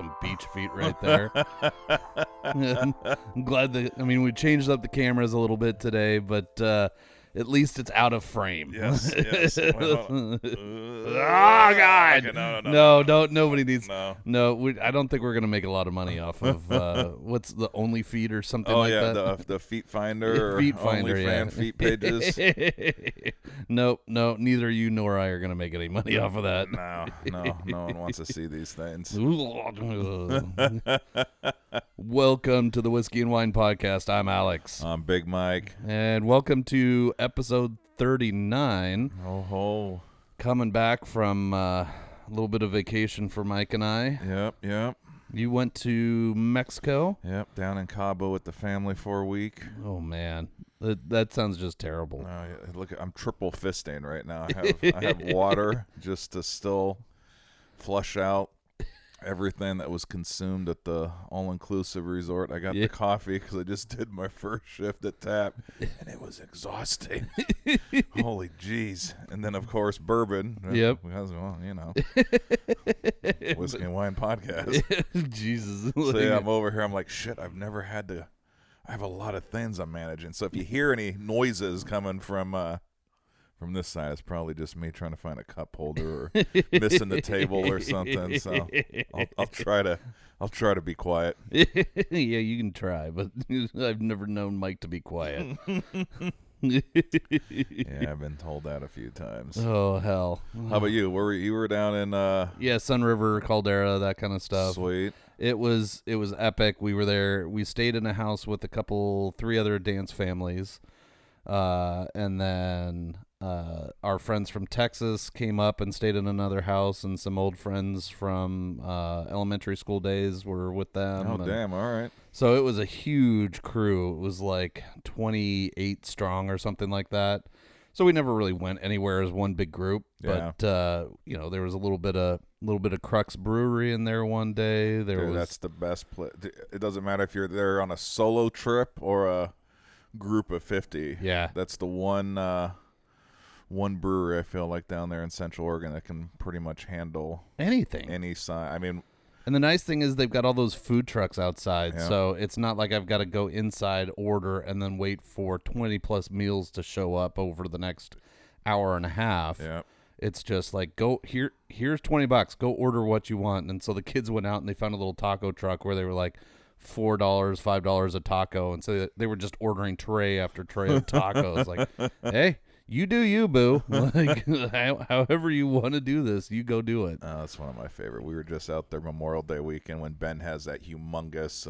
fucking beach feet right there. I'm glad that, we changed up the cameras a little bit today, but at least it's out of frame. Yes. Wait, oh, God. Okay, no. Don't. Nobody needs. No. No, I don't think we're going to make a lot of money off of, what's the Only Feed or something Oh, like yeah, that? the Feet Finder or Feet Finder, OnlyFans feet pages. No, neither you nor I are going to make any money off of that. No one wants to see these things. Welcome to the Whiskey and Wine Podcast. I'm Alex. I'm Big Mike. And welcome to episode 39. Oh. Coming back from a little bit of vacation for Mike and I. Yep. You went to Mexico? Yep, down in Cabo with the family for a week. Oh, man. That sounds just terrible. Look, I'm triple fisting right now. I have water just to still flush out everything that was consumed at the all-inclusive resort. I got the coffee because I just did my first shift at Tap, and it was exhausting. Holy jeez. And then, of course, bourbon. Yep. Because, well, Whiskey and Wine Podcast. Jesus. So, yeah, I'm over here. I'm like, shit, I've never had to. I have a lot of things I'm managing. So if you hear any noises coming from this side, it's probably just me trying to find a cup holder or missing the table or something. So I'll try to be quiet. Yeah, you can try, but I've never known Mike to be quiet. Yeah, I've been told that a few times. Oh, hell. How about you? You were down in Sun River, Caldera, that kind of stuff. Sweet. It was epic. We were there. We stayed in a house with three other dance families. And then our friends from Texas came up and stayed in another house, and some old friends from elementary school days were with them. Oh, damn. All right. So it was a huge crew. It was like 28 strong or something like that. So we never really went anywhere as one big group. Yeah. But there was a little bit of Crux Brewery in there one day. That's the best place. It doesn't matter if you're there on a solo trip or a group of 50. Yeah. That's the one brewery I feel like down there in Central Oregon that can pretty much handle anything, any size. And the nice thing is they've got all those food trucks outside, yeah. So it's not like I've got to go inside, order, and then wait for 20 plus meals to show up over the next hour and a half. Yeah. It's just like, here's $20, go order what you want. And so the kids went out and they found a little taco truck where they were like $4, $5 a taco, and so they were just ordering tray after tray of tacos. Like, hey, you do you, boo. Like, however you want to do this, you go do it. That's one of my favorite. We were just out there Memorial Day weekend when Ben has that humongous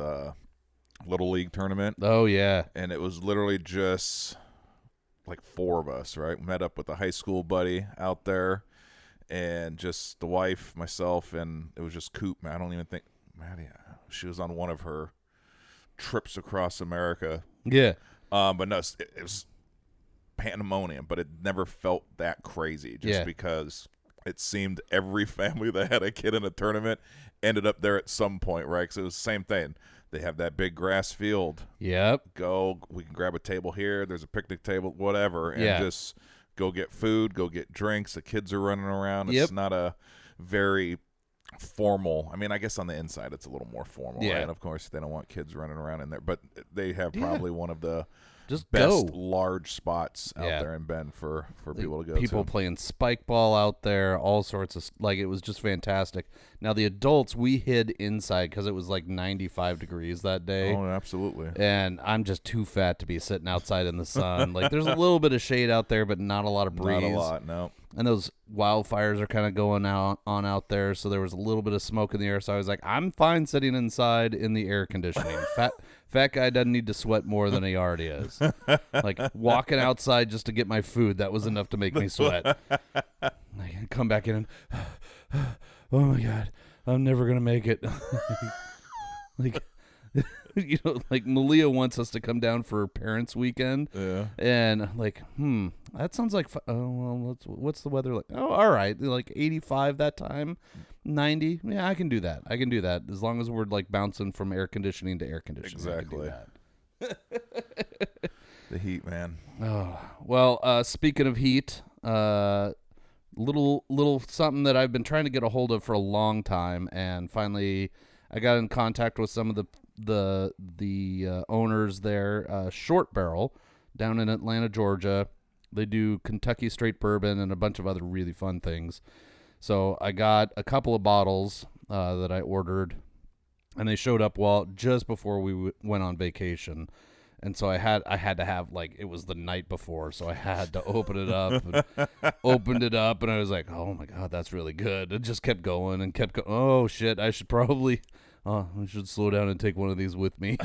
Little League tournament. Oh, yeah. And it was literally just like four of us, right? Met up with a high school buddy out there, and just the wife, myself, and it was just Coop. I don't even think Maddie. She was on one of her trips across America. Yeah. But no, it was pandemonium, but it never felt that crazy just because it seemed every family that had a kid in a tournament ended up there at some point, right? Because it was the same thing. They have that big grass field. Yep. We can grab a table here. There's a picnic table, whatever, and just go get food, go get drinks. The kids are running around. It's not a very formal. I guess on the inside it's a little more formal, right? And of course they don't want kids running around in there, but they have probably one of the best large spots out there in Bend for people to go people to. Playing spike ball out there, all sorts of, it was just fantastic. Now the adults, we hid inside because it was like 95 degrees that day. Oh, absolutely. And I'm just too fat to be sitting outside in the sun. Like, there's a little bit of shade out there, but not a lot of breeze. Not a lot, no. And those wildfires are kind of going out there, so there was a little bit of smoke in the air. So I was like, I'm fine sitting inside in the air conditioning. Fat guy doesn't need to sweat more than he already is. Like, walking outside just to get my food, that was enough to make me sweat. I come back in and, oh my God, I'm never gonna make it. Like, like Malia wants us to come down for parents' weekend. Yeah. And like, that sounds like, what's the weather like? Oh, all right. Like 85 that time, 90. Yeah, I can do that. As long as we're like bouncing from air conditioning to air conditioning. Exactly. The heat, man. Oh, well, speaking of heat, little something that I've been trying to get a hold of for a long time, and finally I got in contact with some of the owners there, Short Barrel, down in Atlanta, Georgia. They do Kentucky straight bourbon and a bunch of other really fun things. So I got a couple of bottles that I ordered, and they showed up just before we went on vacation. And so I had to have, like, it was the night before, so I had to open it up. And opened it up, and I was like, oh my God, that's really good. It just kept going and kept going. Oh shit, I should slow down and take one of these with me.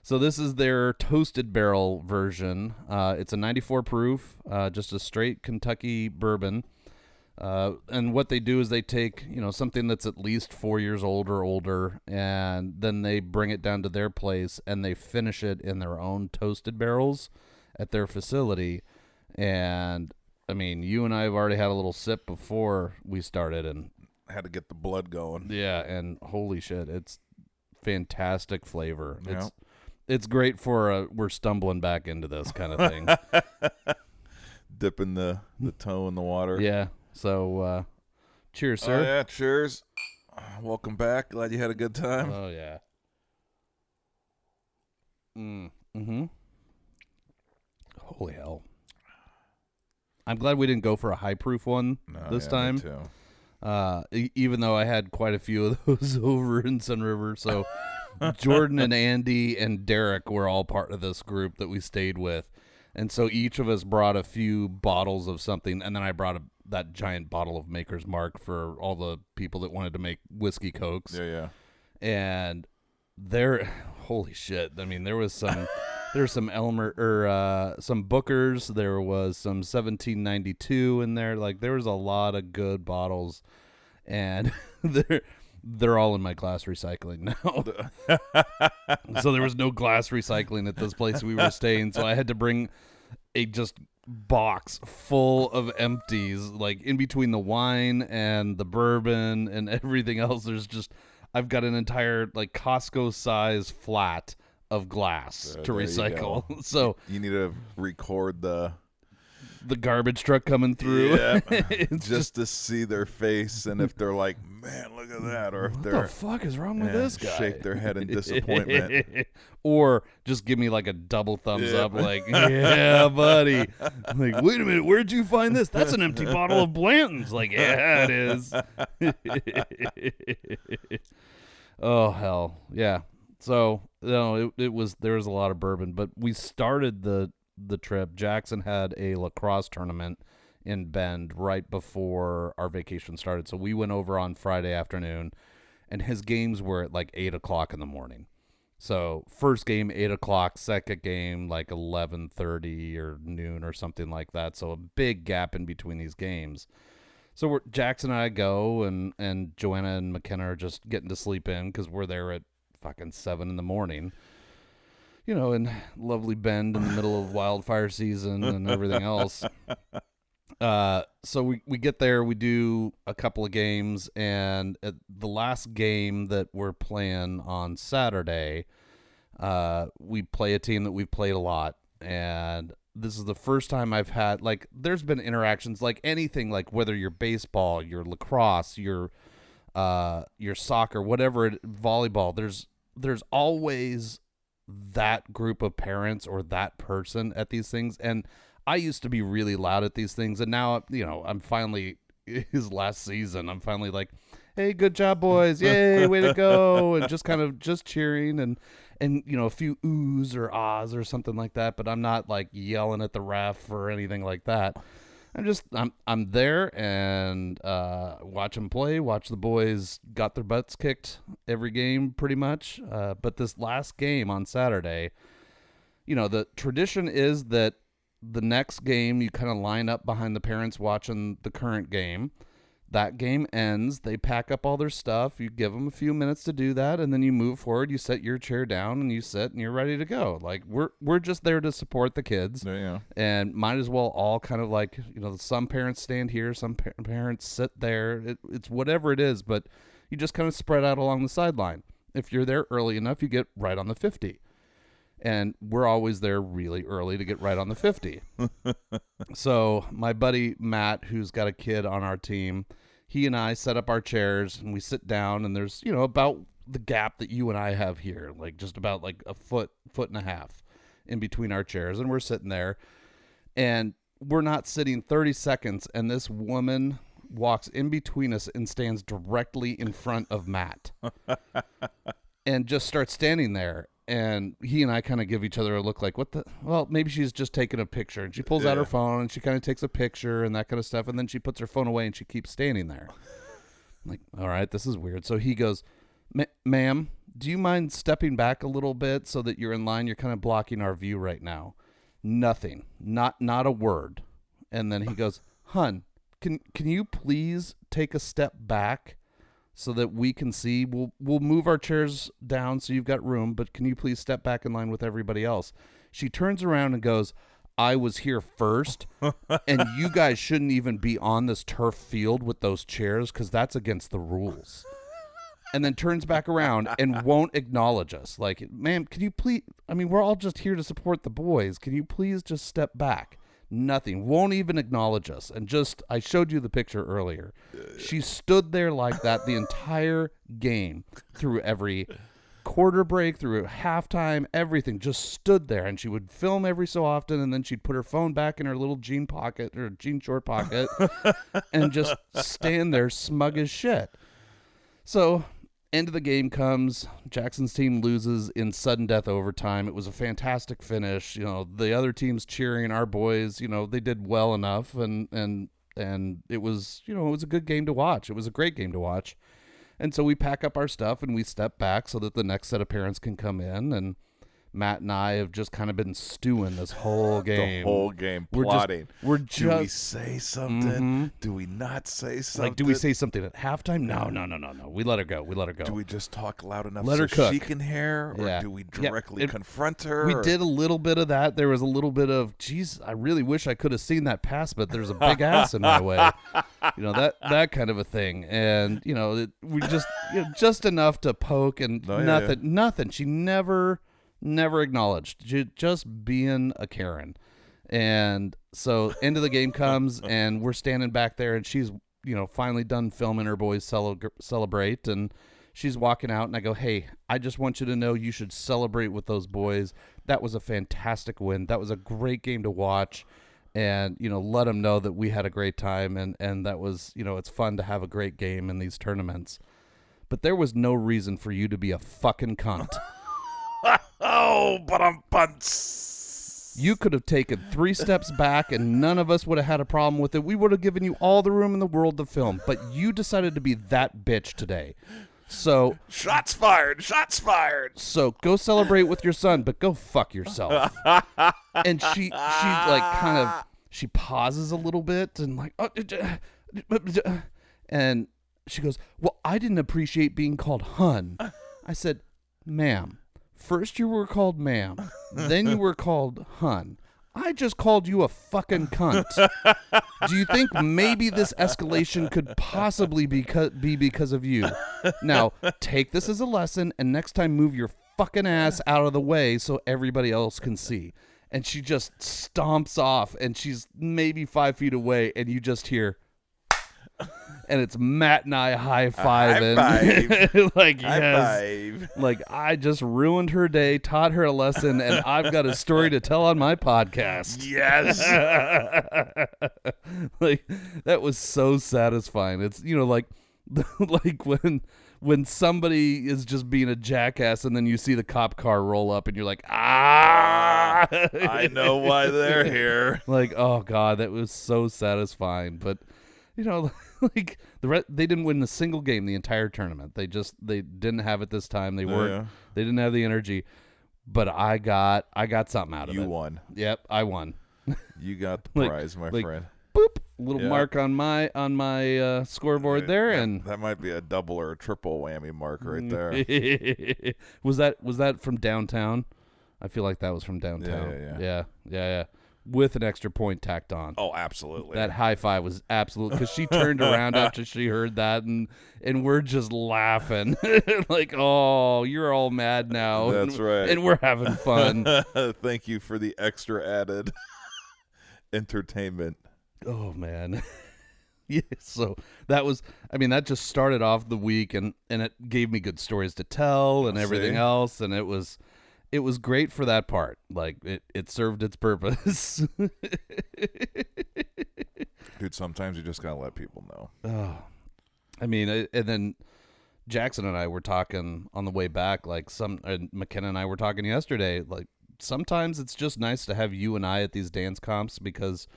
So this is their toasted barrel version. It's a 94 proof, just a straight Kentucky bourbon. And what they do is they take, something that's at least 4 years old or older, and then they bring it down to their place and they finish it in their own toasted barrels at their facility. And I mean, you and I have already had a little sip before we started, and I had to get the blood going. Yeah, and holy shit, it's fantastic flavor. Yeah. It's great for we're stumbling back into this kind of thing. Dipping the toe in the water. Yeah. So, cheers, sir. Oh, yeah, cheers. Welcome back. Glad you had a good time. Oh, yeah. Mm-hmm. Holy hell. I'm glad we didn't go for a high-proof one this time. Me too. Even though I had quite a few of those over in Sun River. So, Jordan and Andy and Derek were all part of this group that we stayed with. And so each of us brought a few bottles of something, and then I brought that giant bottle of Maker's Mark for all the people that wanted to make whiskey cokes. Yeah. And holy shit! I mean, there was some Elmer or some Bookers. There was some 1792 in there. Like, there was a lot of good bottles, and they're all in my glass recycling now. So there was no glass recycling at this place we were staying, so I had to bring a just box full of empties, like in between the wine and the bourbon and everything else. I've got an entire, like, Costco size flat of glass to recycle. So you need to record the garbage truck coming through. Yeah, just to see their face, and if they're like, man, look at that, or if what they're the fuck is wrong with this guy, shake their head in disappointment. Or just give me like a double thumbs up, like, yeah, buddy. Like, wait a minute, where'd you find this? That's an empty bottle of Blanton's. Like, yeah, it is. Oh, hell. Yeah. So, there was a lot of bourbon, but we started the trip. Jackson had a lacrosse tournament in Bend right before our vacation started. So we went over on Friday afternoon, and his games were at like 8 o'clock in the morning. So first game, 8 o'clock, second game, like 11:30 or noon or something like that. So a big gap in between these games. So Jackson and I go, and Joanna and McKenna are just getting to sleep in because we're there at fucking 7 in the morning. In lovely Bend in the middle of wildfire season and everything else. So we get there, we do a couple of games, and at the last game that we're playing on Saturday, we play a team that we've played a lot, and this is the first time I've had, like, there's been interactions like anything, like whether you're baseball, your lacrosse, your soccer, whatever, volleyball, there's always that group of parents or that person at these things. And I used to be really loud at these things, and now, I'm finally, his last season, I'm finally like, hey, good job, boys, yay, way to go, and just kind of just cheering and a few oohs or ahs or something like that, but I'm not like yelling at the ref or anything like that. I'm there and watch them play, watch the boys got their butts kicked every game pretty much. But this last game on Saturday, the tradition is that the next game you kind of line up behind the parents watching the current game. That game ends, they pack up all their stuff, you give them a few minutes to do that, and then you move forward, you set your chair down, and you sit, and you're ready to go. Like, we're just there to support the kids, and might as well all kind of like, some parents stand here, some parents sit there, it's whatever it is, but you just kind of spread out along the sideline. If you're there early enough, you get right on the 50. And we're always there really early to get right on the 50. So my buddy Matt, who's got a kid on our team, he and I set up our chairs and we sit down, and there's, about the gap that you and I have here, like just about like a foot and a half in between our chairs. And we're sitting there, and we're not sitting 30 seconds, and this woman walks in between us and stands directly in front of Matt and just starts standing there. And he and I kind of give each other a look like, well, maybe she's just taking a picture. And she pulls out her phone and she kind of takes a picture and that kind of stuff. And then she puts her phone away and she keeps standing there. I'm like, all right, this is weird. So he goes, ma'am, do you mind stepping back a little bit so that you're in line? You're kind of blocking our view right now. Nothing, not a word. And then he goes, hun, can you please take a step back so that we can see? We'll move our chairs down so you've got room, but can you please step back in line with everybody else? She turns around and goes, I was here first, and you guys shouldn't even be on this turf field with those chairs because that's against the rules. And then turns back around and won't acknowledge us. Like, ma'am, can you please? I mean, we're all just here to support the boys. Can you please just step back? Nothing. Won't even acknowledge us. And I showed you the picture earlier. She stood there like that the entire game, through every quarter break, through halftime, everything. Just stood there. And she would film every so often, and then she'd put her phone back in her little jean pocket, or jean short pocket, and just stand there smug as shit. So end of the game comes. Jackson's team loses in sudden death overtime. It was a fantastic finish. The other team's cheering. Our boys, they did well enough, and it was, it was a good game to watch. It was a great game to watch. And so we pack up our stuff and we step back so that the next set of parents can come in. And Matt and I have just kind of been stewing this whole game. The whole game, plotting. Do we say something? Mm-hmm. Do we not say something? Like, do we say something at halftime? No. We let her go. Do we just talk loud enough let her so cook. She can hear? Or do we directly confront her? We did a little bit of that. There was a little bit of, geez, I really wish I could have seen that pass, but there's a big ass in my way. That kind of a thing. And, we just, just enough to poke and nothing. She never acknowledged, just being a Karen. And so end of the game comes, and we're standing back there, and she's, finally done filming her boys celebrate, and she's walking out, and I go, hey, I just want you to know you should celebrate with those boys. That was a fantastic win. That was a great game to watch, and, let them know that we had a great time, and that was, it's fun to have a great game in these tournaments. But there was no reason for you to be a fucking cunt. Oh, but I'm punts. You could have taken 3 steps back and none of us would have had a problem with it. We would have given you all the room in the world to film, but you decided to be that bitch today. So shots fired. So go celebrate with your son, but go fuck yourself. And she like kind of, she pauses a little bit and like, and she goes, well, I didn't appreciate being called hun. I said, ma'am, first you were called ma'am, then you were called hun. I just called you a fucking cunt. Do you think maybe this escalation could possibly be because of you? Now, take this as a lesson, and next time move your fucking ass out of the way so everybody else can see. And she just stomps off, and she's maybe 5 feet away, and you just hear... And it's Matt and I high-fiving. High five. Like, high yes. five. Like, I just ruined her day, taught her a lesson, and I've got a story to tell on my podcast. Yes. Like, that was so satisfying. It's, like when somebody is just being a jackass and then you see the cop car roll up and you're like, ah. I know why they're here. Like, oh, God, that was so satisfying. But... like they didn't win a single game the entire tournament. They didn't have it this time. They didn't have the energy. But I got something out of it. You won. Yep, I won. You got the prize, my friend. Boop, little mark on my scoreboard there, and that might be a double or a triple whammy mark right there. Was that from downtown? I feel like that was from downtown. Yeah. With an extra point tacked on. Oh, absolutely. That high five was absolute, because she turned around after she heard that, and we're just laughing. Like, oh, you're all mad now. That's right. And we're having fun. Thank you for the extra added entertainment. Oh, man. Yeah, so that was, I mean, that just started off the week, and it gave me good stories to tell and everything else, and it was great for that part. Like it served its purpose. Dude, sometimes you just gotta let people know. Oh, I mean, and then Jackson and I were talking on the way back, like and McKenna and I were talking yesterday, like sometimes it's just nice to have you and I at these dance comps because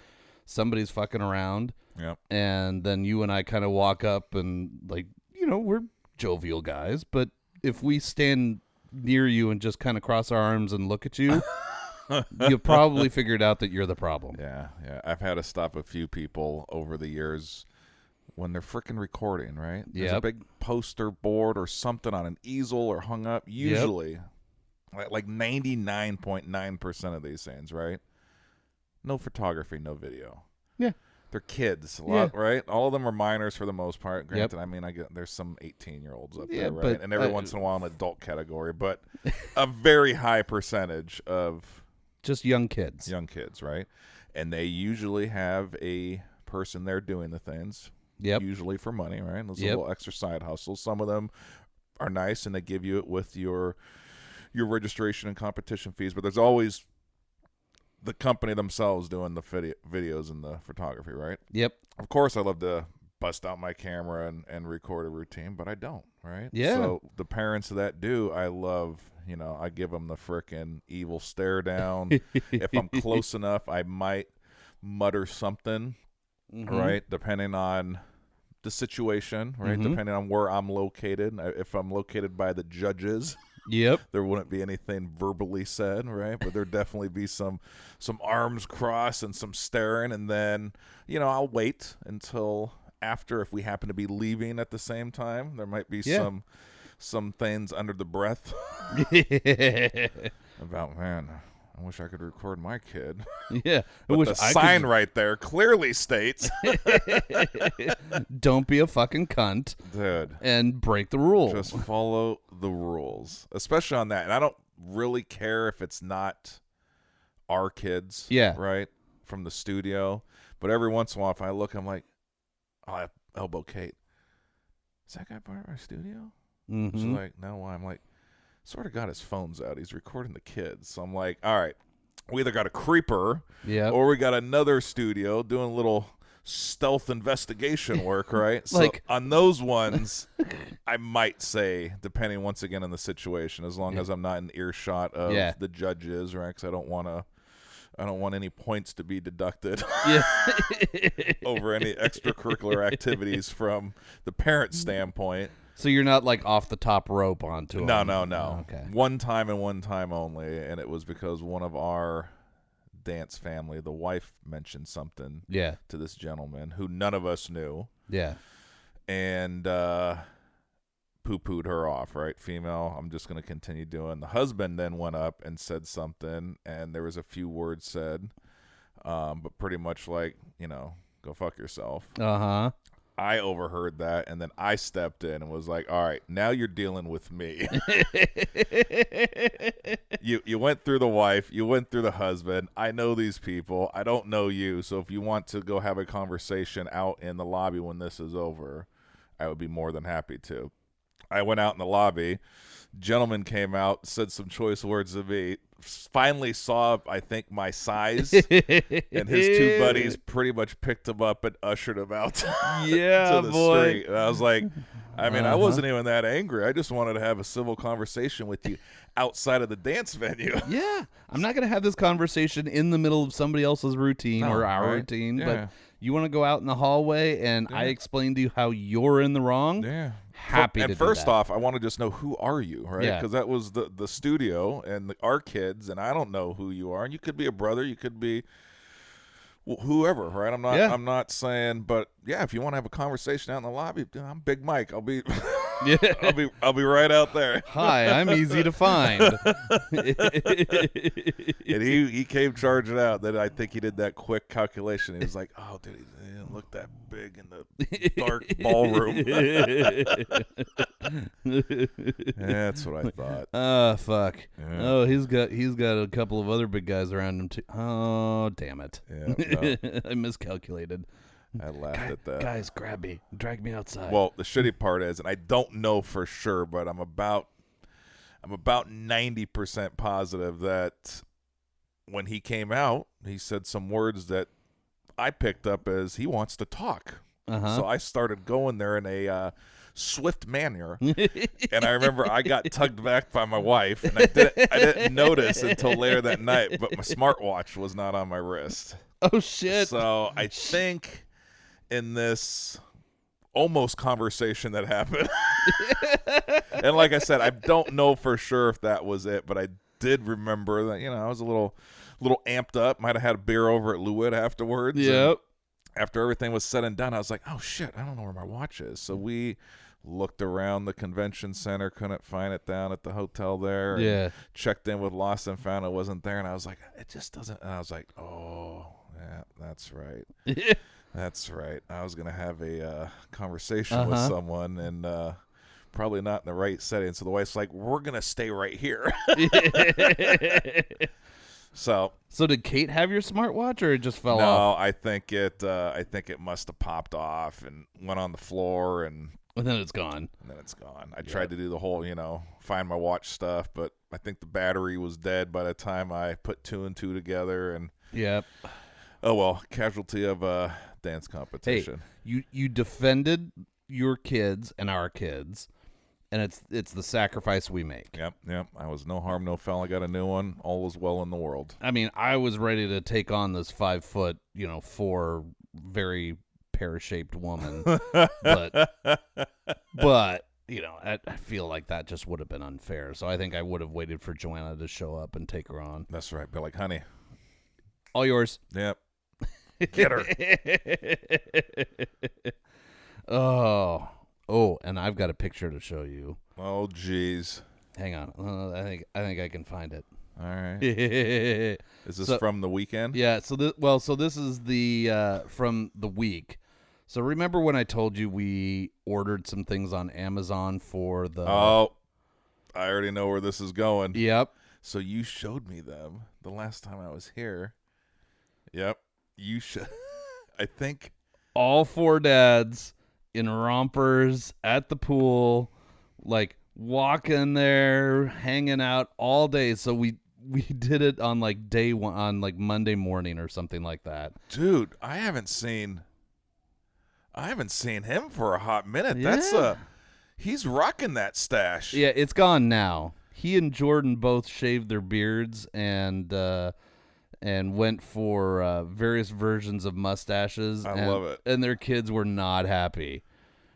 somebody's fucking around. Yep. And then you and I kind of walk up and, like, you know, we're jovial guys, but if we stand near you and just kind of cross our arms and look at you, you probably figured out that you're the problem. Yeah. I've had to stop a few people over the years when they're freaking recording, right? There's a big poster board or something on an easel or hung up. Usually, like 99.9% of these things, right? No photography, no video. Yeah. They're kids, right? All of them are minors for the most part. Granted, I mean, there's some 18-year-olds up there, right? And every once in a while, an adult category, but a very high percentage of just young kids, right? And they usually have a person there doing the things, usually for money, right? Those little extra side hustles. Some of them are nice, and they give you it with your registration and competition fees, but there's always the company themselves doing the videos and the photography, right? Yep. Of course, I love to bust out my camera and record a routine, but I don't, right? Yeah. So the parents that do, I love, you know, I give them the frickin' evil stare down. If I'm close enough, I might mutter something, right? Depending on the situation, right? Depending on where I'm located. If I'm located by the judges, there wouldn't be anything verbally said, right? But there'd definitely be some arms crossed and some staring, and then, you know, I'll wait until after, if we happen to be leaving at the same time. There might be some things under the breath about, man, I wish I could record my kid. Yeah. But the sign right there clearly states, don't be a fucking cunt. Dude. And break the rules. Just follow the rules, especially on that. And I don't really care if it's not our kids, right, from the studio. But every once in a while, if I look, I'm like, I'll elbow Kate. Is that guy part of our studio? She's like, no, why? I'm like, swear to God, his phone's out. He's recording the kids. So I'm like, all right, we either got a creeper or we got another studio doing a little stealth investigation work, right? So like, on those ones, I might say, depending once again on the situation, as long as I'm not in earshot of the judges, right? Because I don't want any points to be deducted over any extracurricular activities from the parent standpoint. So you're not like off the top rope onto it? No. Okay. One time and one time only, and it was because one of our dance family, the wife mentioned something to this gentleman who none of us knew. Yeah. And poo-pooed her off, right? Female, I'm just going to continue doing. The husband then went up and said something, and there was a few words said, but pretty much like, you know, go fuck yourself. Uh-huh. I overheard that, and then I stepped in and was like, all right, now you're dealing with me. You went through the wife. You went through the husband. I know these people. I don't know you. So if you want to go have a conversation out in the lobby when this is over, I would be more than happy to. I went out in the lobby. Gentleman came out, said some choice words to me, finally saw, I think, my size, and his two buddies pretty much picked him up and ushered him out to the street. And I was like, I mean, I wasn't even that angry. I just wanted to have a civil conversation with you outside of the dance venue. Yeah. I'm not going to have this conversation in the middle of somebody else's routine or our routine, but you want to go out in the hallway and I explain to you how you're in the wrong? Yeah. Happy to do that. And first off, I want to just know, who are you, right? Because that was the studio and our kids, and I don't know who you are. And you could be a brother, you could be whoever, right? I'm not saying, but if you want to have a conversation out in the lobby, I'm Big Mike. I'll be I'll be right out there. Hi, I'm easy to find. And he came charging out. Then I think he did that quick calculation. He was like, "Oh, dude, he didn't look that big in the dark ballroom." That's what I thought. Oh, fuck. Yeah. Oh, he's got a couple of other big guys around him too. Oh, damn it. Yeah, no. I miscalculated. I laughed at that. Guys, grab me. Drag me outside. Well, the shitty part is, and I don't know for sure, but I'm about 90% positive that when he came out, he said some words that I picked up as he wants to talk. So I started going there in a swift manner, and I remember I got tugged back by my wife, and I didn't notice until later that night, but my smartwatch was not on my wrist. Oh, shit. So I think in this almost conversation that happened, and like I said, I don't know for sure if that was it, but I did remember that, I was a little amped up, might have had a beer over at Lewitt afterwards. Yep. After everything was said and done, I was like, oh, shit, I don't know where my watch is. So we looked around the convention center, couldn't find it down at the hotel there. Yeah. Checked in with Lost and found it wasn't there. And I was like, it just doesn't. And I was like, oh, yeah, that's right. That's right. I was going to have a conversation with someone and probably not in the right setting. So the wife's like, we're going to stay right here. So did Kate have your smartwatch, or it just fell No, off? I think it must have popped off and went on the floor, and then it's gone. I tried to do the whole, find my watch stuff, but I think the battery was dead by the time I put 2 and 2 together. And yep. Oh well, casualty of a dance competition. Hey, you defended your kids and our kids. And it's the sacrifice we make. Yep. I was no harm, no foul. I got a new one. All was well in the world. I mean, I was ready to take on this 5 foot, 4 very pear-shaped woman. but I feel like that just would have been unfair. So I think I would have waited for Joanna to show up and take her on. That's right. Be like, honey. All yours. Yep. Get her. Oh, and I've got a picture to show you. Oh, jeez. Hang on. I think I can find it. All right. Is this from the weekend? Yeah. So this is the from the week. So remember when I told you we ordered some things on Amazon for the? Oh, I already know where this is going. Yep. So you showed me them the last time I was here. Yep. You should. I think all 4 dads in rompers at the pool, like walking there, hanging out all day. So we did it on like day one, on like Monday morning or something like that. Dude, I haven't seen him for a hot minute. Yeah. He's rocking that stash. Yeah, it's gone now. He and Jordan both shaved their beards and went for various versions of mustaches. I love it. And their kids were not happy.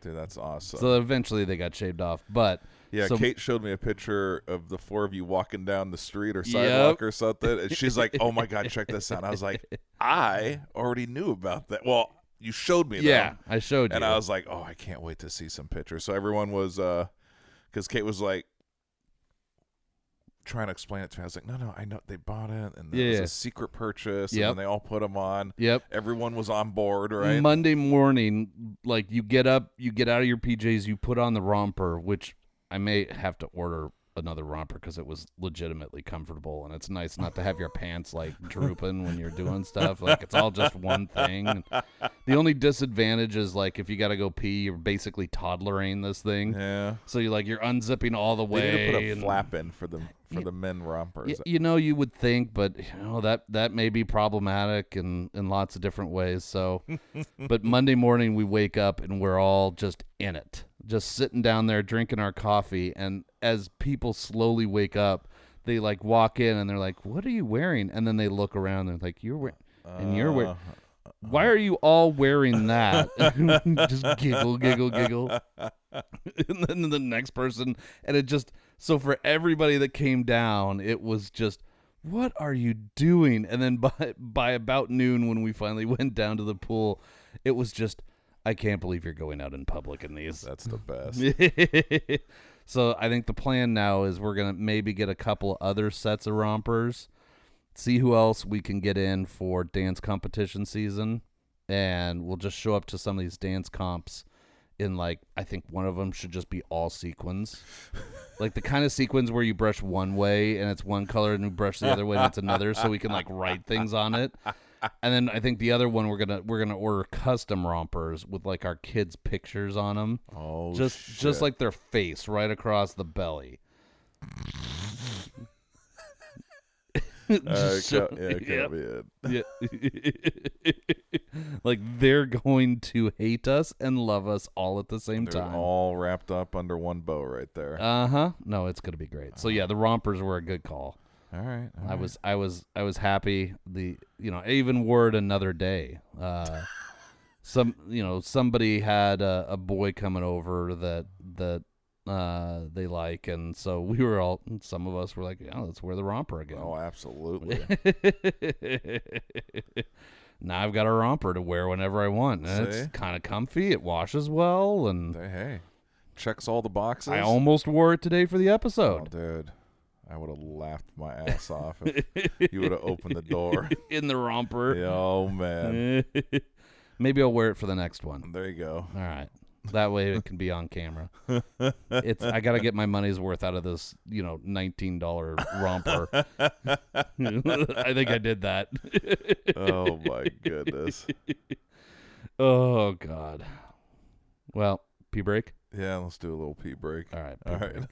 Dude, that's awesome. So eventually they got shaved off. But yeah, Kate showed me a picture of the 4 of you walking down the street or sidewalk or something. And she's like, oh, my God, check this out. I was like, I already knew about that. Well, you showed me them. Yeah, I showed you. And I was like, oh, I can't wait to see some pictures. So everyone was, because Kate was like, trying to explain it to me. I was like, no, I know they bought it, and there was a secret purchase, and then they all put them on. Yep. Everyone was on board, right? Monday morning, like you get up, you get out of your PJs, you put on the romper, which I may have to order another romper because it was legitimately comfortable, and it's nice not to have your pants like drooping when you're doing stuff. Like it's all just one thing. And the only disadvantage is like if you got to go pee, you're basically toddlering this thing. Yeah. So you're unzipping all the way. They need to put a flap in for the men rompers. You would think, but that may be problematic in lots of different ways. So, but Monday morning we wake up and we're all just in it. Just sitting down there drinking our coffee, and as people slowly wake up, they like walk in and they're like, "What are you wearing?" And then they look around and they're like, "You're wearing." Why are you all wearing that? Just giggle. And then the next person, and it just, so for everybody that came down, it was just, what are you doing? And then by about noon, when we finally went down to the pool, it was just, I can't believe you're going out in public in these. That's the best. So I think the plan now is we're going to maybe get a couple other sets of rompers, see who else we can get in for dance competition season, and we'll just show up to some of these dance comps in like, I think one of them should just be all sequins. Like the kind of sequins where you brush one way and it's one color and you brush the other way and it's another, so we can like write things on it. And then I think the other one we're gonna order custom rompers with like our kids' pictures on them. Oh, just like their face right across the belly. Count me in. Yeah. Like they're going to hate us and love us all at the same time. All wrapped up under one bow right there. No, it's gonna be great. So yeah, the rompers were a good call. All right. I was happy. I even wore it another day. Somebody had a boy coming over that they like, and so we were all. Some of us were like, "Yeah, let's wear the romper again." Oh, absolutely. Now I've got a romper to wear whenever I want. And it's kind of comfy. It washes well, and hey, checks all the boxes. I almost wore it today for the episode. Oh, dude. I would have laughed my ass off if you would have opened the door. In the romper. Yeah, oh, man. Maybe I'll wear it for the next one. There you go. All right. That way it can be on camera. I got to get my money's worth out of this, $19 romper. I think I did that. Oh, my goodness. Oh, God. Well, pee break? Yeah, let's do a little pee break. All right. All right.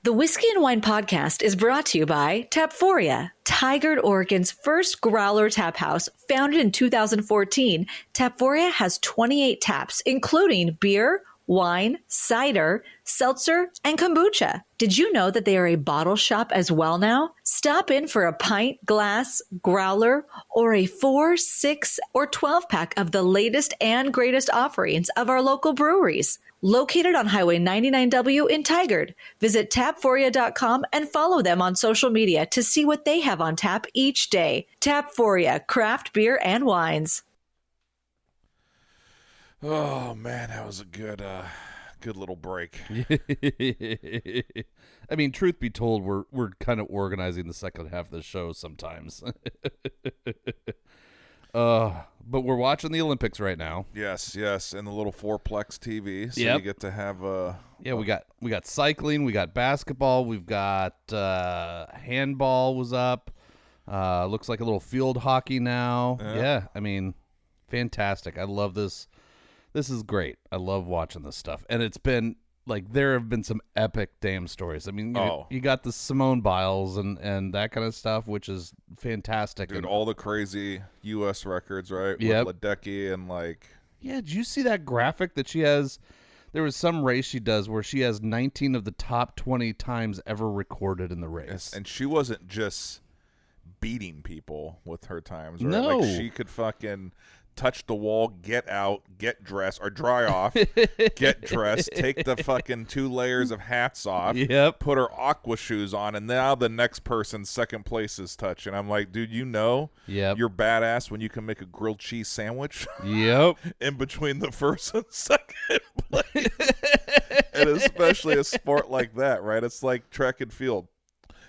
The Whiskey and Wine Podcast is brought to you by Tapforia, Tigard, Oregon's first growler tap house. Founded in 2014, Tapforia has 28 taps, including beer, wine, cider, seltzer, and kombucha. Did you know that they are a bottle shop as well now? Stop in for a pint, glass, growler, or a 4, 6, or 12-pack of the latest and greatest offerings of our local breweries. Located on Highway 99W in Tigard. Visit tapforia.com and follow them on social media to see what they have on tap each day. Tapforia, craft beer and wines. Oh, man, that was a good little break. I mean, truth be told, we're kind of organizing the second half of the show sometimes. But we're watching the Olympics right now. Yes, and the little fourplex TV, so Yep. you get to have we got cycling, we got basketball, we've got handball was up. Looks like a little field hockey now. Yeah, I mean, fantastic. I love this. This is great. I love watching this stuff, and it's been like there have been some epic damn stories. I mean, you got the Simone Biles and that kind of stuff, which is fantastic. Dude, and all the crazy U.S. records, right? Yep. With Ledecky and Yeah, did you see that graphic that she has? There was some race she does where she has 19 of the top 20 times ever recorded in the race. Yes, and she wasn't just beating people with her times, right? No. Like she could fucking touch the wall, get out, get dressed, or dry off, get dressed, take the fucking 2 layers of hats off, Yep. put her aqua shoes on, and now the next person's second place is touching. I'm like, dude, Yep. you're badass when you can make a grilled cheese sandwich Yep. in between the first and second place. And especially a sport like that, right? It's like track and field.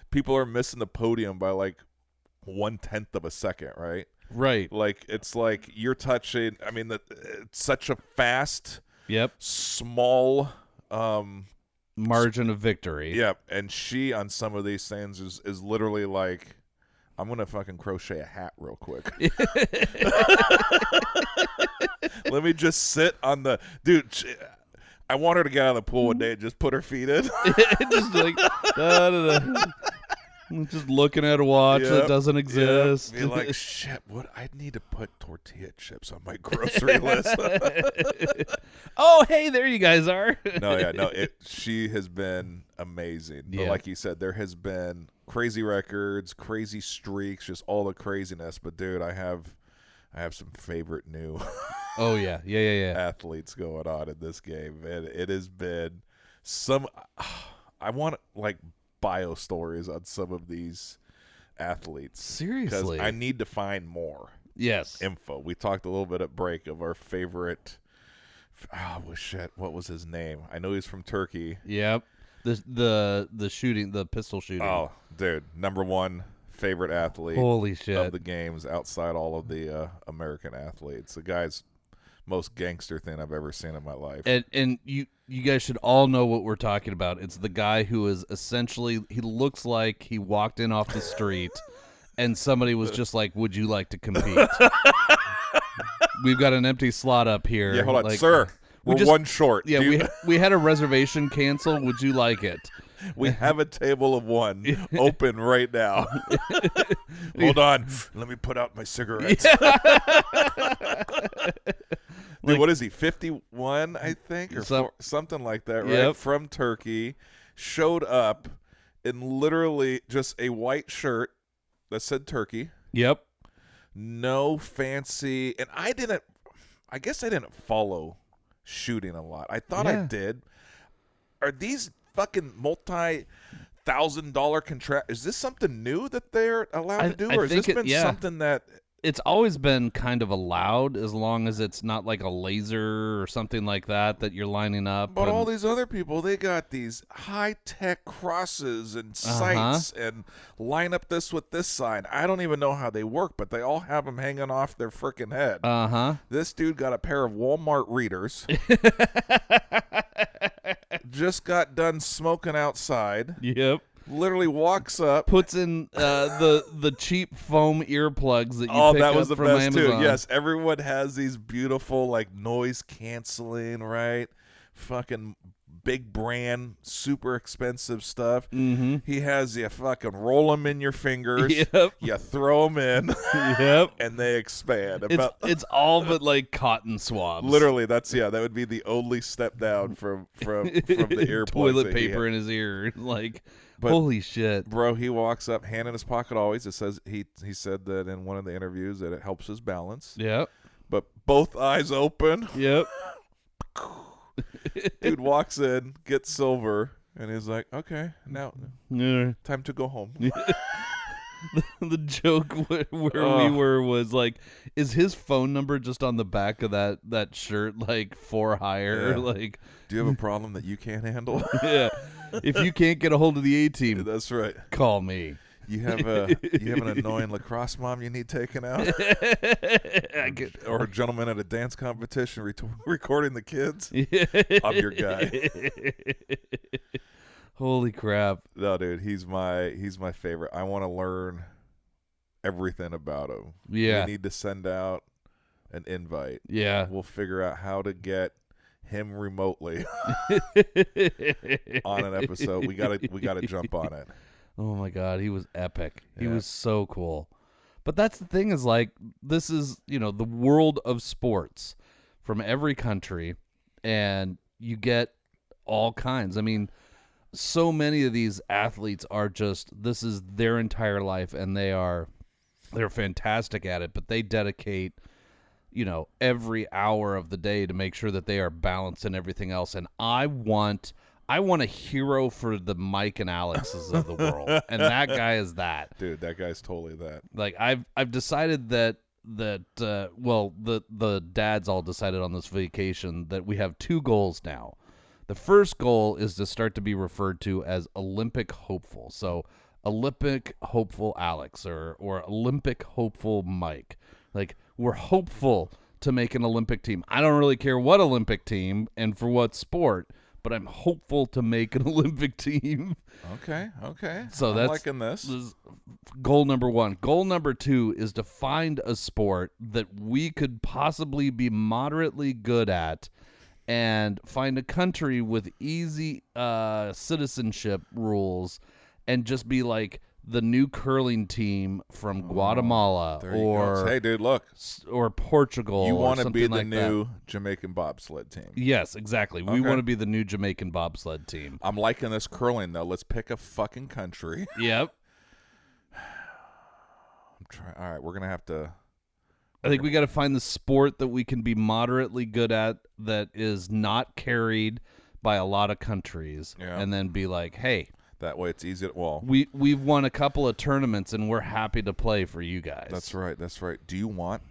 People are missing the podium by like 1/10 of a second, right? Right. Like it's like you're touching. I mean, it's such a fast, small margin of victory. Yep. And she on some of these things is literally like, I'm gonna fucking crochet a hat real quick. Let me just sit on the dude. I want her to get out of the pool one day and just put her feet in. Just like just looking at a watch that doesn't exist. Be like, shit, what? I need to put tortilla chips on my grocery list. Oh, hey, there you guys are. She has been amazing. But like you said, there has been crazy records, crazy streaks, just all the craziness. But dude, I have some favorite new athletes going on in this game, and it has been some. I want like bio stories on some of these athletes. Seriously, because I need to find more. Yes, info. We talked a little bit at break of our favorite. Oh shit! What was his name? I know he's from Turkey. Yep. The shooting, the pistol shooting. Oh, dude, number 1 favorite athlete. Holy shit! Of the games outside all of the American athletes. The guy's most gangster thing I've ever seen in my life. And you guys should all know what we're talking about. It's the guy who is essentially, he looks like he walked in off the street and somebody was just like, "Would you like to compete?" We've got an empty slot up here. Yeah, hold on, like, sir. We're one short. Yeah, we had a reservation canceled. Would you like it? We have a table of one open right now. Hold on. Let me put out my cigarettes. Dude, what is he, 51, I think? Or something like that, right? Yep. From Turkey. Showed up in literally just a white shirt that said Turkey. Yep. No fancy. And I guess I didn't follow shooting a lot. I thought I did. Are these fucking multi-$1,000 contract? Is this something new that they're allowed to do, or has this been something that it's always been kind of allowed as long as it's not like a laser or something like that you're lining up? But all these other people, they got these high-tech crosses and sights and line up this with this sign. I don't even know how they work, but they all have them hanging off their freaking head. This dude got a pair of Walmart readers. Just got done smoking outside. Yep. Literally walks up, puts in the cheap foam earplugs that you pick that up was the from best Amazon. too. Yes, everyone has these beautiful like noise canceling, right? Fucking big brand, super expensive stuff. Mm-hmm. He has you fucking roll them in your fingers. Yep. You throw them in. Yep. And they expand. It's all but like cotton swabs. Literally, that would be the only step down from the earplugs. Toilet paper in his ear, like. But, holy shit, bro! He walks up, hand in his pocket always. It says he said that in one of the interviews that it helps his balance. Yep. But both eyes open. Yep. Dude walks in, gets silver, and he's like, "Okay, now time to go home." The joke where we were was like, is his phone number just on the back of that shirt, like for hire? Yeah. Like, do you have a problem that you can't handle? Yeah. If you can't get a hold of the A-team, that's right. Call me. You have an annoying lacrosse mom you need taken out, or a gentleman at a dance competition recording the kids. I'm your guy. Holy crap! No, dude, he's my favorite. I want to learn everything about him. Yeah, we need to send out an invite. Yeah, we'll figure out how to get him remotely on an episode. We gotta jump on it. Oh my god, he was epic. Yeah. He was so cool. But that's the thing is like this is, the world of sports from every country, and you get all kinds. I mean, so many of these athletes are just this is their entire life, and they're fantastic at it, but they dedicate every hour of the day to make sure that they are balanced and everything else. And I want a hero for the Mike and Alexes of the world, and that guy is that. Dude, that guy's totally that. Like I've decided that the dads all decided on this vacation that we have two goals now. The first goal is to start to be referred to as Olympic hopeful. So Olympic hopeful Alex or Olympic hopeful Mike. Like, we're hopeful to make an Olympic team. I don't really care what Olympic team and for what sport, but I'm hopeful to make an Olympic team. Okay. So I'm liking this. This is goal number one. Goal number two is to find a sport that we could possibly be moderately good at and find a country with easy citizenship rules and just be like the new curling team from Guatemala hey, dude, look, or Portugal. You want to be the like new that. Jamaican bobsled team. Yes, exactly. We want to be the new Jamaican bobsled team. I'm liking this curling though. Let's pick a fucking country. Yep. All right, we're gonna have to. I think we got to find the sport that we can be moderately good at that is not carried by a lot of countries, and then be like, hey. That way it's easy to, we've won a couple of tournaments and we're happy to play for you guys. That's right. Do you want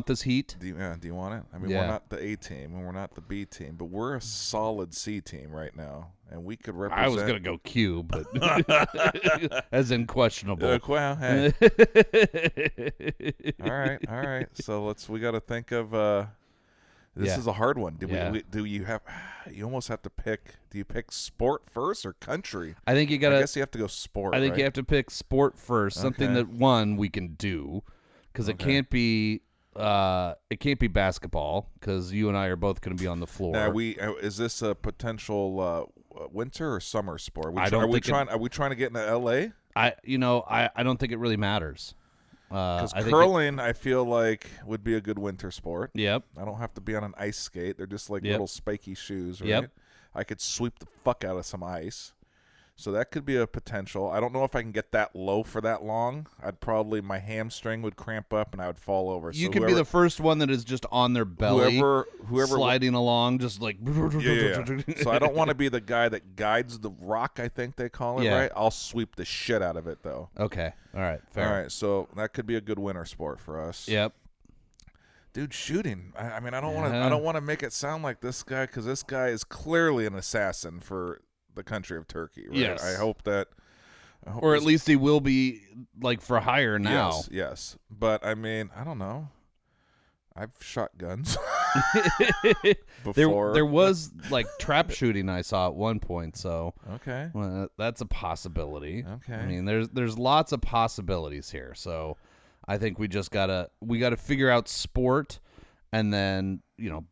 this heat? Do you want it? I mean, we're not the A team and we're not the B team, but we're a solid C team right now, and we could represent. I was gonna go Q, but as in questionable. Well, hey. All right. So we got to think of This is a hard one. Yeah. You almost have to pick. Do you pick sport first or country? I think you gotta. I guess you have to go sport. I think right? you have to pick sport first. Something Okay. that one we can do, because it can't be. It can't be basketball because you and I are both going to be on the floor. Now, is this a potential winter or summer sport? Are we trying to get into LA? I don't think it really matters. Because curling, I feel like would be a good winter sport. Yep. I don't have to be on an ice skate. They're just like Yep. little spiky shoes, right? Yep. I could sweep the fuck out of some ice. So that could be a potential. I don't know if I can get that low for that long. My hamstring would cramp up and I would fall over. You can be the first one that is just on their belly, whoever sliding along, just like. Yeah. So I don't want to be the guy that guides the rock, I think they call it, Yeah. right? I'll sweep the shit out of it, though. Okay. All right. Fair. All right, so that could be a good winter sport for us. Yep. Dude, shooting. I mean, I don't want to make it sound like this guy, because this guy is clearly an assassin for the country of Turkey, right? Yes. I hope Or at least he will be like for hire now. Yes. But I mean, I don't know. I've shot guns before. There was like trap shooting I saw at one point, so Okay. well, that's a possibility. Okay. I mean, there's lots of possibilities here, so I think we gotta figure out sport, and then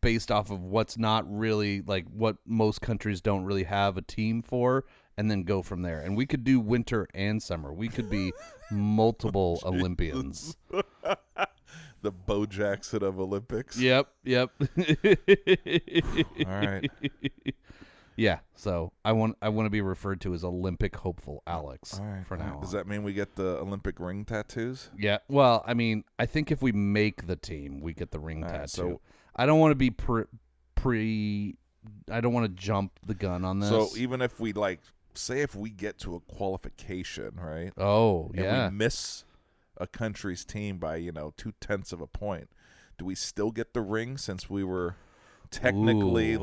based off of what's not really like what most countries don't really have a team for, and then go from there. And we could do winter and summer. We could be multiple Olympians. The Bo Jackson of Olympics. Yep. All right. Yeah, so I want to be referred to as Olympic hopeful Alex All right. for now. Does that mean we get the Olympic ring tattoos? Yeah. Well, I mean, I think if we make the team, we get the ring tattoo. Right, so I don't want to be I don't want to jump the gun on this. So even if we say if we get to a qualification, right? Oh, and yeah. we miss a country's team by 0.2 of a point, do we still get the ring, since we were technically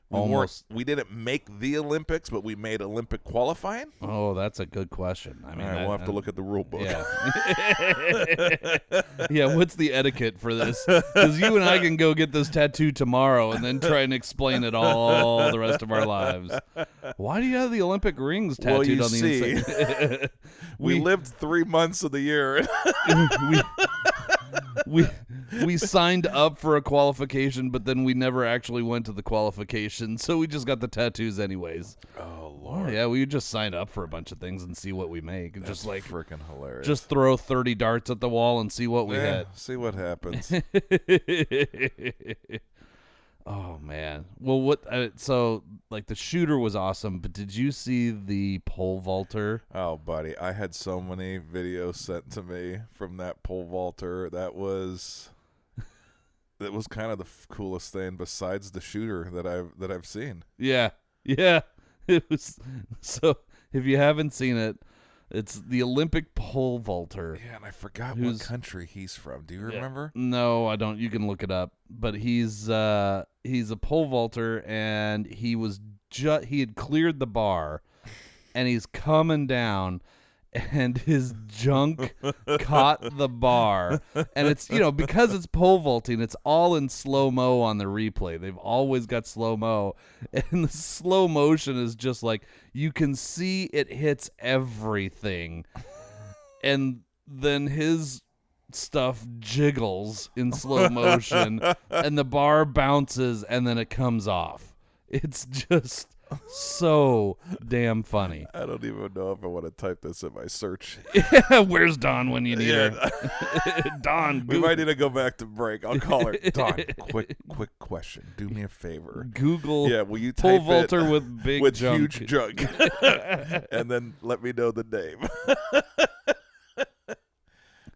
we didn't make the Olympics, but we made Olympic qualifying? Oh, that's a good question. I mean, All right, we'll have to look at the rule book. Yeah. Yeah, what's the etiquette for this? Because you and I can go get this tattoo tomorrow and then try and explain it all the rest of our lives. Why do you have the Olympic rings tattooed on the inside? We lived 3 months of the year. we signed up for a qualification, but then we never actually went to the qualification, so we just got the tattoos anyways. Oh, Lord. Yeah, we just sign up for a bunch of things and see what we make. And That's just like freaking hilarious. Just throw 30 darts at the wall and see what we hit. See what happens. Oh man. Well, so like the shooter was awesome, but did you see the pole vaulter? Oh, buddy, I had so many videos sent to me from that pole vaulter. That was kind of the coolest thing besides the shooter that I've seen. Yeah. It was. So if you haven't seen it, it's the Olympic pole vaulter. Yeah, and I forgot what country he's from. Do you remember? No, I don't. You can look it up. But he's a pole vaulter, and he had cleared the bar, and he's coming down, and his junk caught the bar. And it's, because it's pole vaulting, it's all in slow-mo on the replay. They've always got slow-mo. And the slow motion is just like, you can see it hits everything. And then his stuff jiggles in slow motion, and the bar bounces, and then it comes off. It's just so damn funny. I don't even know if I want to type this in my search. Where's Dawn when you need her? Dawn, we might need to go back to break. I'll call her. Dawn, quick question. Do me a favor. Google. Yeah, will you pole type vaulter with big with junk. huge junk, and then let me know the name.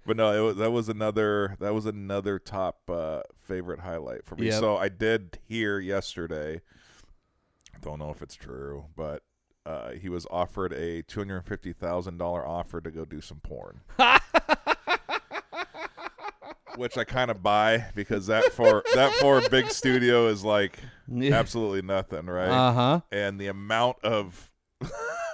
But no, that was another top favorite highlight for me. Yep. So I did hear yesterday. Don't know if it's true, but he was offered a $250,000 offer to go do some porn. Which I kind of buy, because that for a big studio is like absolutely nothing, right? Uh-huh. And the amount of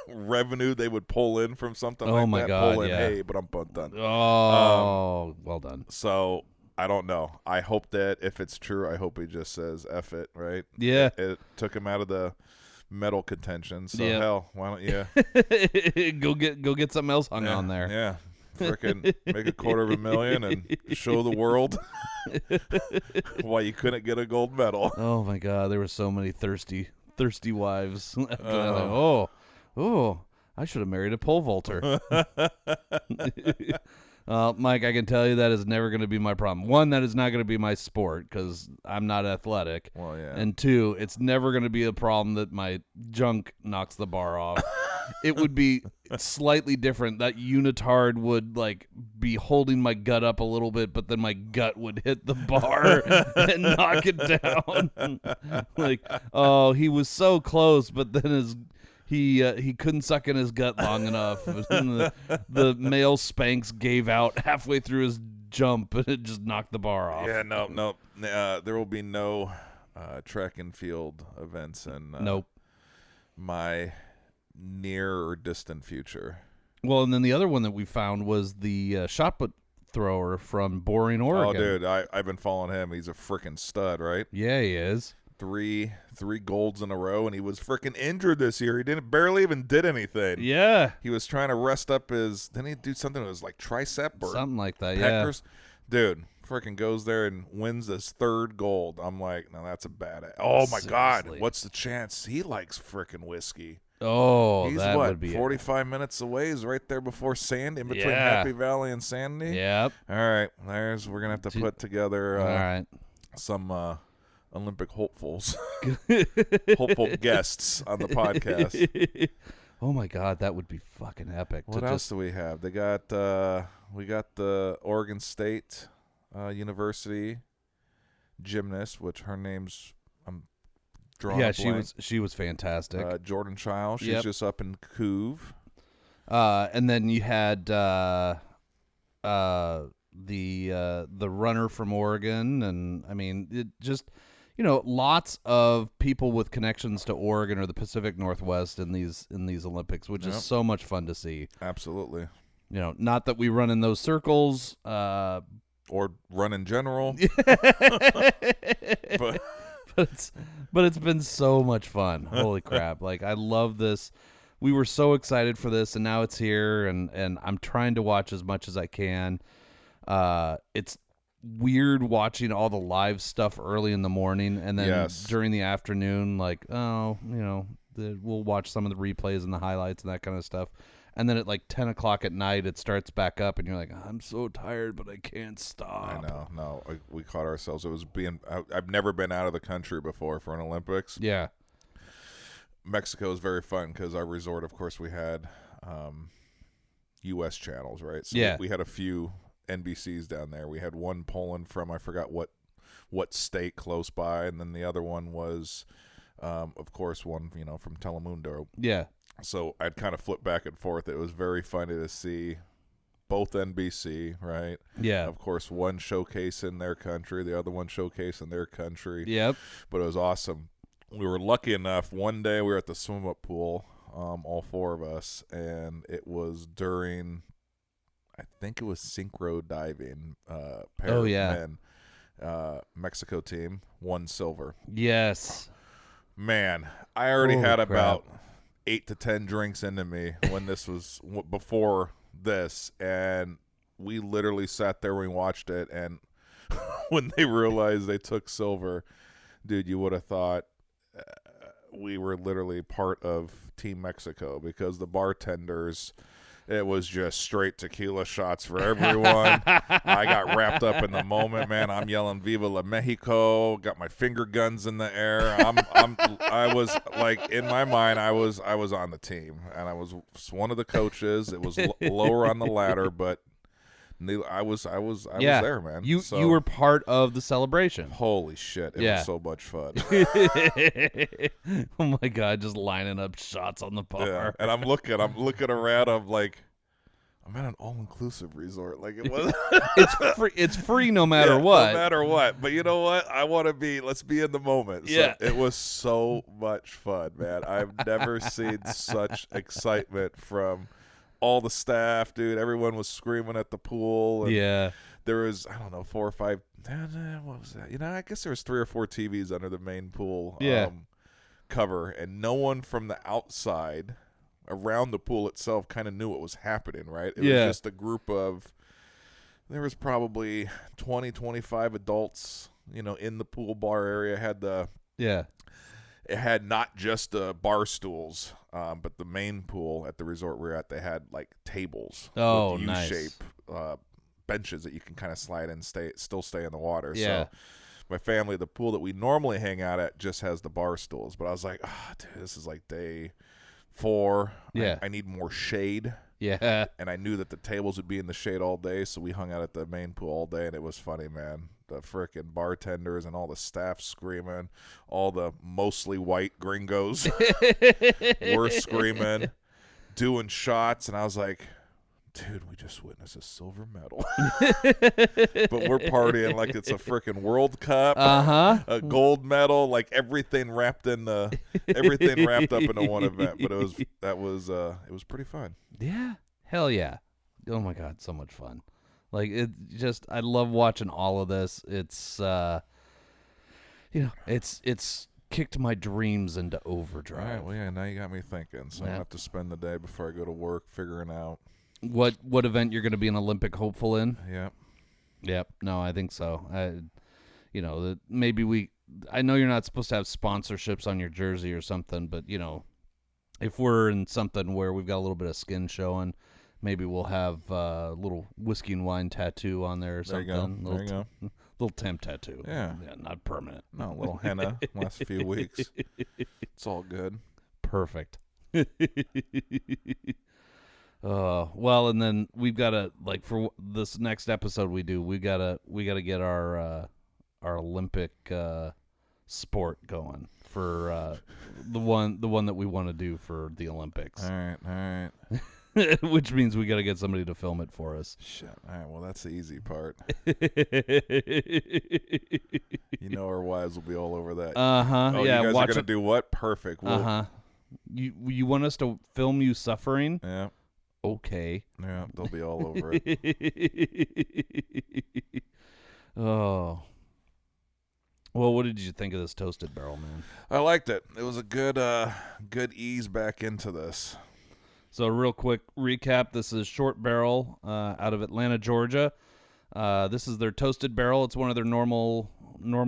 revenue they would pull in from something Oh like my that. God, pull in, yeah. hey, but I'm done. Oh, well done. So I don't know. I hope that if it's true, I hope he just says F it, right? Yeah. It took him out of the medal contention. So Yep. hell, why don't you go get something else hung on there. Yeah. Frickin' make $250,000 and show the world why you couldn't get a gold medal. Oh my God, there were so many thirsty wives. Oh, I should have married a pole vaulter. Mike, I can tell you that is never going to be my problem. One, that is not going to be my sport because I'm not athletic. Well, yeah. And two, it's never going to be a problem that my junk knocks the bar off. It would be slightly different. That unitard would like be holding my gut up a little bit, but then my gut would hit the bar and knock it down. Like, oh, he was so close, but then he couldn't suck in his gut long enough. The male Spanx gave out halfway through his jump, and it just knocked the bar off. Yeah, no. There will be no track and field events in nope. my near or distant future. Well, and then the other one that we found was the shot put thrower from Boring, Oregon. Oh, dude, I've been following him. He's a freaking stud, right? Yeah, he is. Three golds in a row, and he was freaking injured this year. He barely even did anything. Yeah. He was trying to rest up didn't he do something that was like tricep or something like that, peckers? Yeah. Dude, freaking goes there and wins his third gold. I'm like, no, that's a bad Oh, my Seriously. God. What's the chance? He likes freaking whiskey. Oh, he's that what, would be 45 minutes away. He's right there before Sandy, in between Yeah. Happy Valley and Sandy. Yep. All right, we're gonna have to put together all right. some Olympic hopefuls, hopeful guests on the podcast. Oh my God, that would be fucking epic. What else do we have? They got we got the Oregon State University gymnast, which her name's Yeah, she was fantastic. Jordan Child, she's Yep. just up in Couve. And then you had the runner from Oregon, and I mean, it just lots of people with connections to Oregon or the Pacific Northwest in these Olympics, which is so much fun to see. Absolutely. Not that we run in those circles, or run in general, but it's been so much fun. Holy crap. Like, I love this. We were so excited for this, and now it's here, and I'm trying to watch as much as I can. It's weird watching all the live stuff early in the morning, and then during the afternoon, like, we'll watch some of the replays and the highlights and that kind of stuff. And then at like 10 o'clock at night, it starts back up, and you're like, I'm so tired, but I can't stop. I know. No, we caught ourselves. It was I've never been out of the country before for an Olympics. Yeah. Mexico is very fun because our resort, of course, we had U.S. channels, right? So yeah. we had a few NBCs down there. We had one Poland from, I forgot what state close by, and then the other one was, of course, one, from Telemundo. Yeah. So I'd kind of flip back and forth. It was very funny to see both NBC, right? Yeah. Of course, one showcase in their country, the other one showcase in their country. Yep. But it was awesome. We were lucky enough. One day we were at the swim-up pool, all four of us, and it was during, I think it was synchro diving. Pair of men. Mexico team won silver. Yes. Man, I already had about 8 to 10 drinks into me when this was before this, and we literally sat there and we watched it, and when they realized they took silver, dude, you would have thought we were literally part of Team Mexico, because the bartenders, it was just straight tequila shots for everyone. I got wrapped up in the moment, man. I'm yelling "Viva la Mexico!" Got my finger guns in the air. I was like, in my mind, I was on the team, and I was one of the coaches. It was lower on the ladder, but I was there, man. You were part of the celebration. Holy shit! It was so much fun. Oh my God, just lining up shots on the bar. Yeah. And I'm looking around. I'm like, I'm at an all-inclusive resort. Like, it was. It's free no matter what. No matter what. But you know what? I want to be. Let's be in the moment. Yeah. So it was so much fun, man. I've never seen such excitement from all the staff, dude. Everyone was screaming at the pool. And there was, I don't know, 4 or 5. What was that? I guess there was 3 or 4 TVs under the main pool cover, and no one from the outside around the pool itself kind of knew what was happening, right? It was just a group of, there was probably 20, 25 adults, in the pool bar area. It had not just the bar stools, but the main pool at the resort we were at, they had like tables with U-shape benches that you can kind of slide and still stay in the water. Yeah. So my family, the pool that we normally hang out at just has the bar stools. But I was like, dude, this is like day 4. Yeah. I need more shade. Yeah. And I knew that the tables would be in the shade all day, so we hung out at the main pool all day, and it was funny, man. The frickin' bartenders and all the staff screaming, all the mostly white gringos were screaming, doing shots, and I was like, dude, we just witnessed a silver medal. But we're partying like it's a freaking World Cup, a gold medal, like everything wrapped up into one event. But it was pretty fun. Yeah. Hell yeah. Oh my God, so much fun. Like I love watching all of this. It's it's kicked my dreams into overdrive. All right, well, yeah, now you got me thinking. So I have to spend the day before I go to work figuring out what event you're going to be an Olympic hopeful in. Yep. No, I think so. Maybe I know you're not supposed to have sponsorships on your jersey or something, but if we're in something where we've got a little bit of skin showing, maybe we'll have a little whiskey and wine tattoo on there or something. There you go. Little temp tattoo. Yeah, not permanent. No, a little henna last few weeks. It's all good. Perfect. Well, and then we've got to, like, for this next episode we gotta get our Olympic sport going for the one that we want to do for the Olympics. All right. Which means we got to get somebody to film it for us. Shit. All right. Well, that's the easy part. Our wives will be all over that. Oh, yeah. You guys are gonna do what? Perfect. You want us to film you suffering? Yeah. Okay. Yeah, they'll be all over it. Oh. Well, what did you think of this Toasted Barrel, man? I liked it. It was a good ease back into this. So, real quick recap. This is Short Barrel out of Atlanta, Georgia. This is their Toasted Barrel. It's one of their normal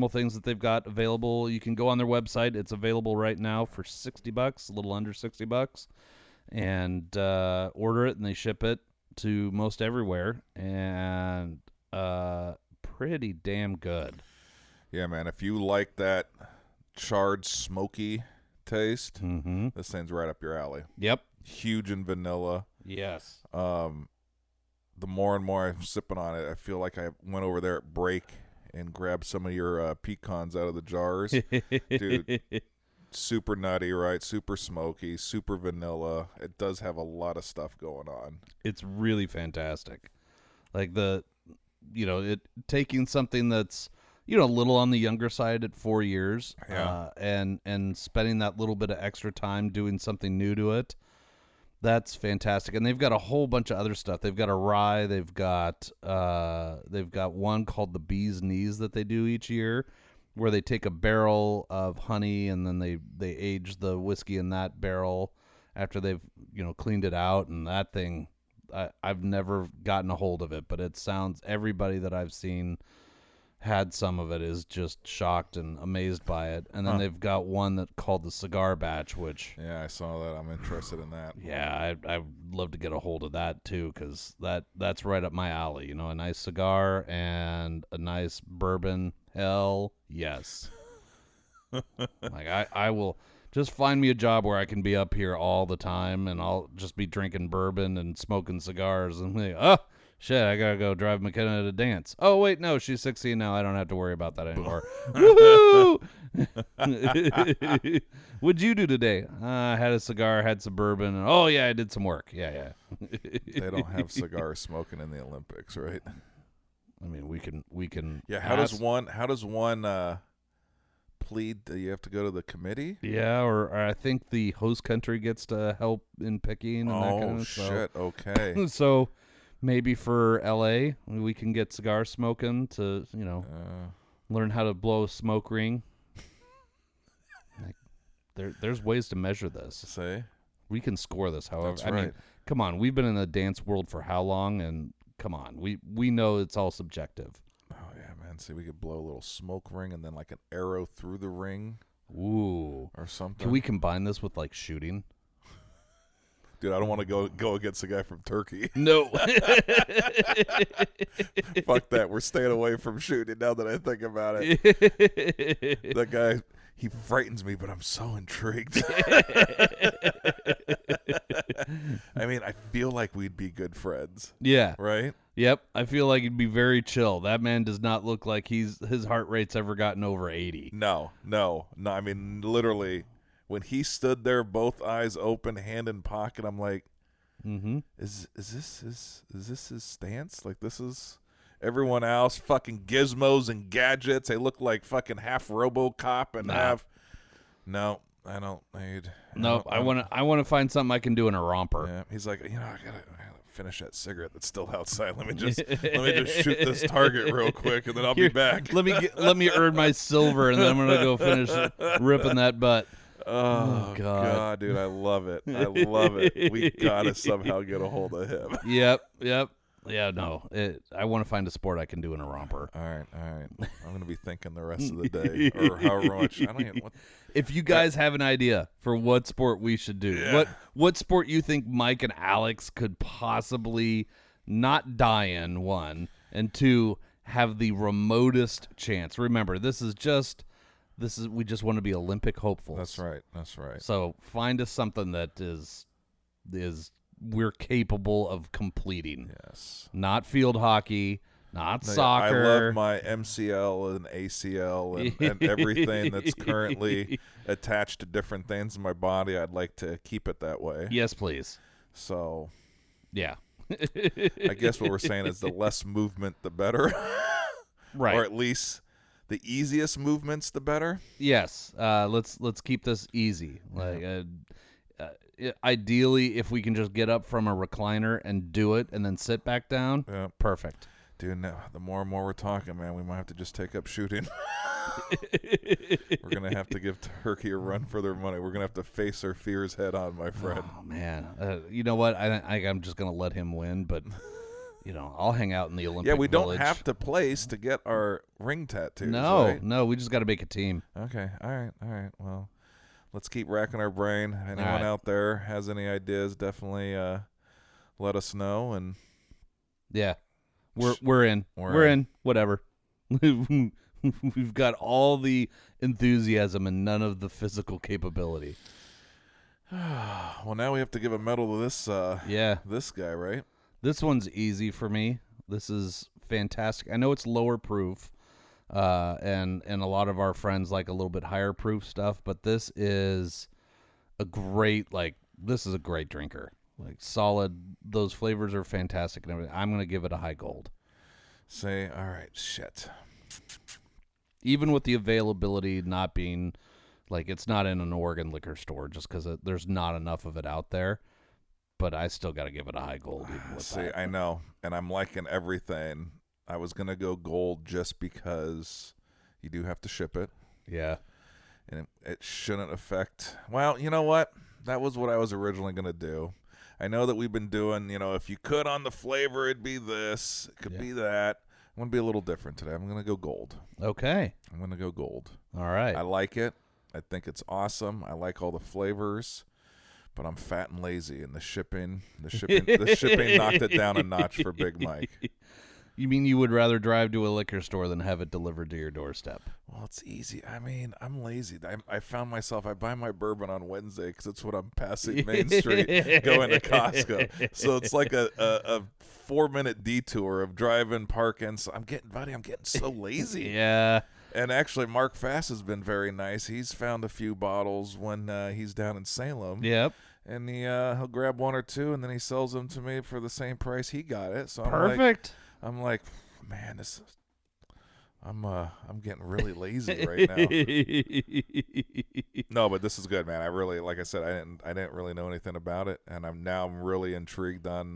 things that they've got available. You can go on their website. It's available right now for $60, a little under $60. And order it, and they ship it to most everywhere, and pretty damn good. Yeah, man, if you like that charred, smoky taste, this thing's right up your alley. Yep. Huge in vanilla. Yes. The more and more I'm sipping on it, I feel like I went over there at break and grabbed some of your pecans out of the jars. Dude. Super nutty, right? Super smoky, super vanilla. It does have a lot of stuff going on. It's really fantastic. Like it taking something that's, a little on the younger side at 4 years, and spending that little bit of extra time doing something new to it. That's fantastic. And they've got a whole bunch of other stuff. They've got a rye. They've got one called the Bee's Knees that they do each year, where they take a barrel of honey and then they age the whiskey in that barrel after they've cleaned it out. And that thing, I've never gotten a hold of it, but it sounds, everybody that I've seen had some of it is just shocked and amazed by it. And then they've got one that called the Cigar Batch, which I saw that. I'm interested in that. Yeah, I'd love to get a hold of that too, because that's right up my alley. A nice cigar and a nice bourbon. Hell yes. Like I will just find me a job where I can be up here all the time, and I'll just be drinking bourbon and smoking cigars, and like, shit, I gotta go drive McKenna to dance. Oh wait, no, she's 16 now. I don't have to worry about that anymore. Woohoo! What'd you do today? I had a cigar, had some bourbon, and I did some work. Yeah. They don't have cigar smoking in the Olympics, right? I mean, we can. Yeah. How does one plead? Do you have to go to the committee? Yeah, or I think the host country gets to help in picking and that kind of stuff. Oh shit! Okay. So Maybe for L.A., we can get cigar smoking to, learn how to blow a smoke ring. There's ways to measure this. Say, we can score this. However, that's I right. mean, come on, we've been in the dance world for how long? And come on, we know it's all subjective. Oh yeah, man. See, we could blow a little smoke ring and then like an arrow through the ring. Ooh, or something. Can we combine this with like shooting? Dude, I don't want to go against the guy from Turkey. No. Fuck that. We're staying away from shooting now that I think about it. That guy, he frightens me, but I'm so intrigued. I mean, I feel like we'd be good friends. Yeah. Right? Yep. I feel like he'd be very chill. That man does not look like his heart rate's ever gotten over 80. No. I mean, literally, when he stood there, both eyes open, hand in pocket, I'm like, is this his stance? Like, this is everyone else, fucking gizmos and gadgets. They look like fucking half RoboCop and half. No, I don't need. Nope. I want to find something I can do in a romper. Yeah, he's like, I gotta finish that cigarette that's still outside. Let me just shoot this target real quick, and then I'll be back. Let me earn my silver, and then I'm gonna go finish ripping that butt. Oh God, dude, I love it. I love it. We gotta somehow get a hold of him. Yep. Yeah, no. I want to find a sport I can do in a romper. All right. I'm gonna be thinking the rest of the day, or however much. I don't even. If you guys have an idea for what sport we should do, what sport you think Mike and Alex could possibly not die in, one, and two, have the remotest chance. Remember, we just want to be Olympic hopefuls. That's right. So find us something that is we're capable of completing. Yes. Not field hockey, not soccer. I love my MCL and ACL and everything that's currently attached to different things in my body. I'd like to keep it that way. Yes, please. So, yeah. I guess what we're saying is the less movement, the better. Right. Or at least the easiest movements, the better. Yes. Let's keep this easy. Like, ideally, if we can just get up from a recliner and do it, and then sit back down, perfect. Dude, no, the more and more we're talking, man, we might have to just take up shooting. We're gonna have to give Turkey a run for their money. We're gonna have to face our fears head on, my friend. Oh man, you know what? I'm just gonna let him win, but. I'll hang out in the Olympic we Village. don't have to place to get our ring tattoos. No, right? no, we just got to make a team. Okay, all right. Well, let's keep racking our brain. Anyone out there has any ideas? Definitely let us know. And yeah, we're in. We're in. Whatever. We've got all the enthusiasm and none of the physical capability. Well, now we have to give a medal to this guy, right? This one's easy for me. This is fantastic. I know it's lower proof, and a lot of our friends like a little bit higher proof stuff, but this is a great drinker. Like, solid. Those flavors are fantastic and everything. I'm going to give it a high gold. Say, all right, shit. Even with the availability not being, like, it's not in an Oregon liquor store just because there's not enough of it out there. But I still got to give it a high gold. Even with that. I know, and I'm liking everything. I was going to go gold just because you do have to ship it. Yeah. And it shouldn't affect... Well, you know what? That was what I was originally going to do. I know that we've been doing, if you could on the flavor, it'd be this. It could be that. I'm going to be a little different today. I'm going to go gold. Okay. I'm going to go gold. All right. I like it. I think it's awesome. I like all the flavors. But I'm fat and lazy, and the shipping knocked it down a notch for Big Mike. You mean you would rather drive to a liquor store than have it delivered to your doorstep? Well, it's easy. I mean, I'm lazy. I found myself, I buy my bourbon on Wednesday because it's when I'm passing Main Street going to Costco. So it's like a 4-minute detour of driving, parking. So I'm getting so lazy. Yeah. And actually, Mark Fass has been very nice. He's found a few bottles when he's down in Salem. Yep. And he'll grab one or two, and then he sells them to me for the same price he got it. So perfect. I'm like, man, I'm getting really lazy right now. No, but this is good, man. I really, like I said, I didn't really know anything about it, and I'm really intrigued on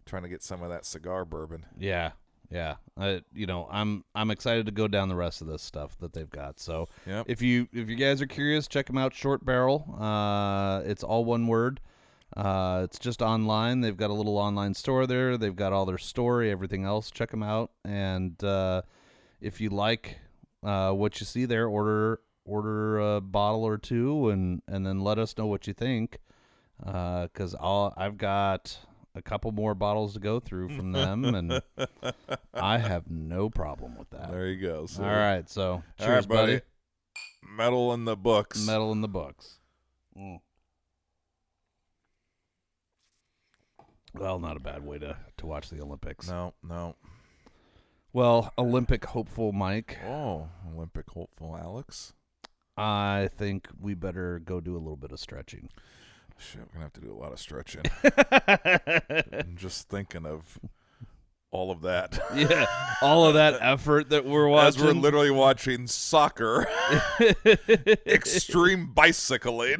trying to get some of that cigar bourbon. Yeah. I'm excited to go down the rest of this stuff that they've got. So if you guys are curious, check them out. Short Barrel. It's all one word. It's just online. They've got a little online store there. They've got all their story, everything else. Check them out. And if you like what you see there, order a bottle or two, and then let us know what you think. Because I've got a couple more bottles to go through from them, and I have no problem with that. There you go. All right, so cheers, buddy. Metal in the books. Metal in the books. Well, not a bad way to watch the Olympics. No. Well, Olympic hopeful Mike. Oh, Olympic hopeful Alex. I think we better go do a little bit of stretching. Shit, we're going to have to do a lot of stretching. I'm just thinking of all of that. Yeah, all of that effort that we're watching. As we're literally watching soccer, extreme bicycling,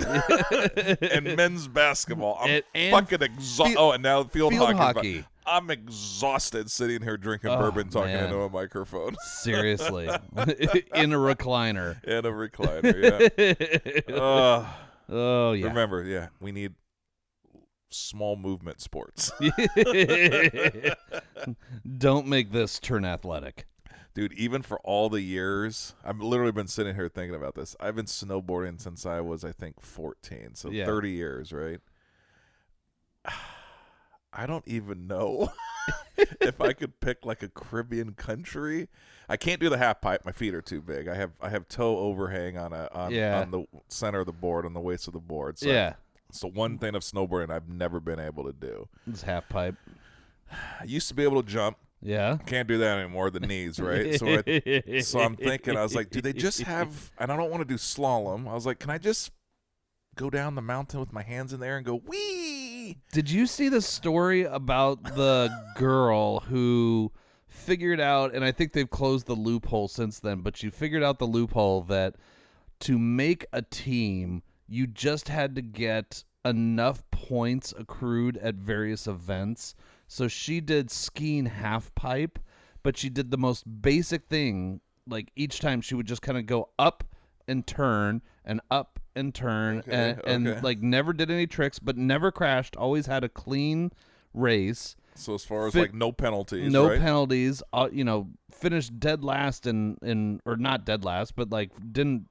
and men's basketball. I'm fucking exhausted. Oh, and now field hockey. I'm exhausted sitting here drinking bourbon, talking into a microphone. Seriously. In a recliner. In a recliner, yeah. Oh, yeah. Remember, we need small movement sports. Don't make this turn athletic. Dude, even for all the years, I've literally been sitting here thinking about this. I've been snowboarding since I was, I think, 14. So 30 years, right? I don't even know if I could pick like a Caribbean country. I can't do the half pipe. My feet are too big. I have toe overhang on the center of the board, on the waist of the board. So so one thing of snowboarding I've never been able to do. It's half pipe. I used to be able to jump. Yeah. Can't do that anymore. The knees, right? So I'm thinking, I was like, do they just have, and I don't want to do slalom. I was like, can I just go down the mountain with my hands in the air and go, wee? Did you see the story about the girl who figured out, and I think they've closed the loophole since then, but she figured out the loophole that to make a team, you just had to get enough points accrued at various events. So she did skiing half pipe, but she did the most basic thing. Like each time she would just kind of go up and turn and up and turn and like never did any tricks, but never crashed. Always had a clean race. So as far as like no penalties, no penalties. Finished dead last or not dead last, but like didn't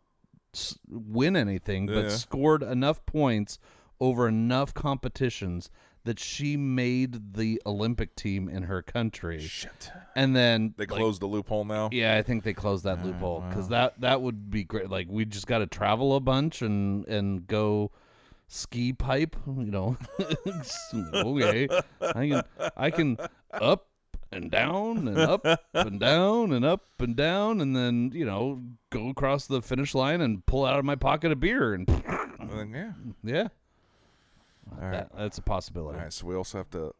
win anything, but scored enough points over enough competitions that she made the Olympic team in her country. Shit. And then they closed the loophole now? Yeah, I think they closed that loophole because that would be great. Like we just got to travel a bunch and go ski pipe, Okay. I can up and down and up and down and up and down and then, go across the finish line and pull out of my pocket a beer and yeah. All right. That's a possibility. All right, so we also have to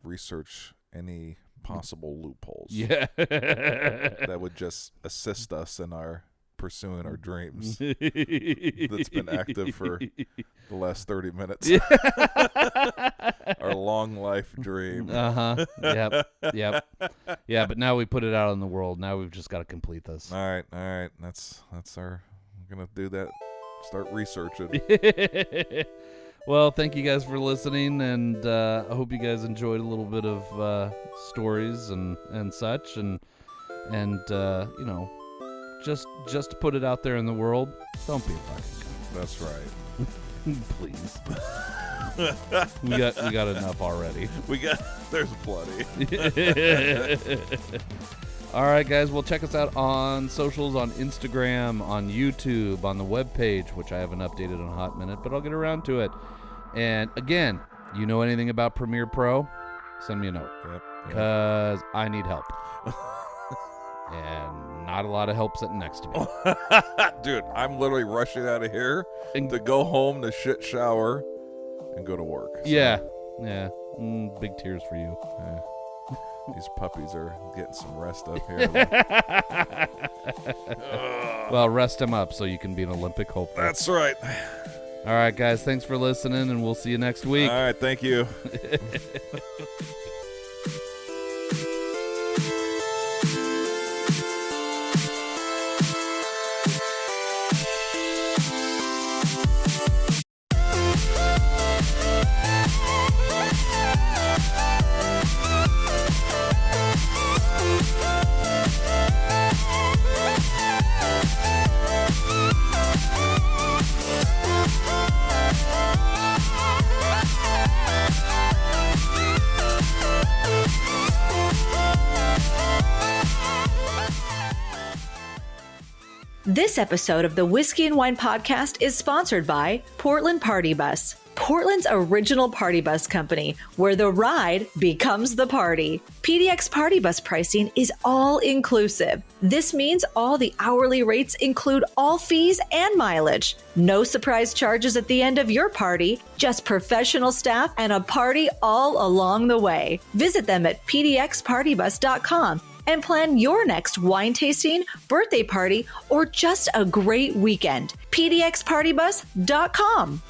research any possible loopholes. Yeah. That would just assist us in our pursuing our dreams. That's been active for the last 30 minutes. Our long life dream. Yep. Yeah, but now we put it out in the world. Now we've just got to complete this. All right. That's our. We're gonna do that. Start researching. Well, thank you guys for listening, and I hope you guys enjoyed a little bit of stories and such, and just to put it out there in the world. Don't be a fucking cunt. That's right. Please. we got enough already. There's plenty. All right, guys. Well, check us out on socials, on Instagram, on YouTube, on the webpage, which I haven't updated in a hot minute, but I'll get around to it. And again, you know anything about Premiere Pro? Send me a note. Because I need help. And not a lot of help sitting next to me. Dude, I'm literally rushing out of here to go home to shit shower and go to work. So. Yeah. Big tears for you. These puppies are getting some rest up here. Well, rest them up so you can be an Olympic hopeful. That's right. All right, guys. Thanks for listening, and we'll see you next week. All right. Thank you. This episode of the Whiskey and Wine Podcast is sponsored by Portland Party Bus, Portland's original party bus company, where the ride becomes the party. PDX Party Bus pricing is all inclusive. This means all the hourly rates include all fees and mileage. No surprise charges at the end of your party, just professional staff and a party all along the way. Visit them at pdxpartybus.com and plan your next wine tasting, birthday party, or just a great weekend. pdxpartybus.com.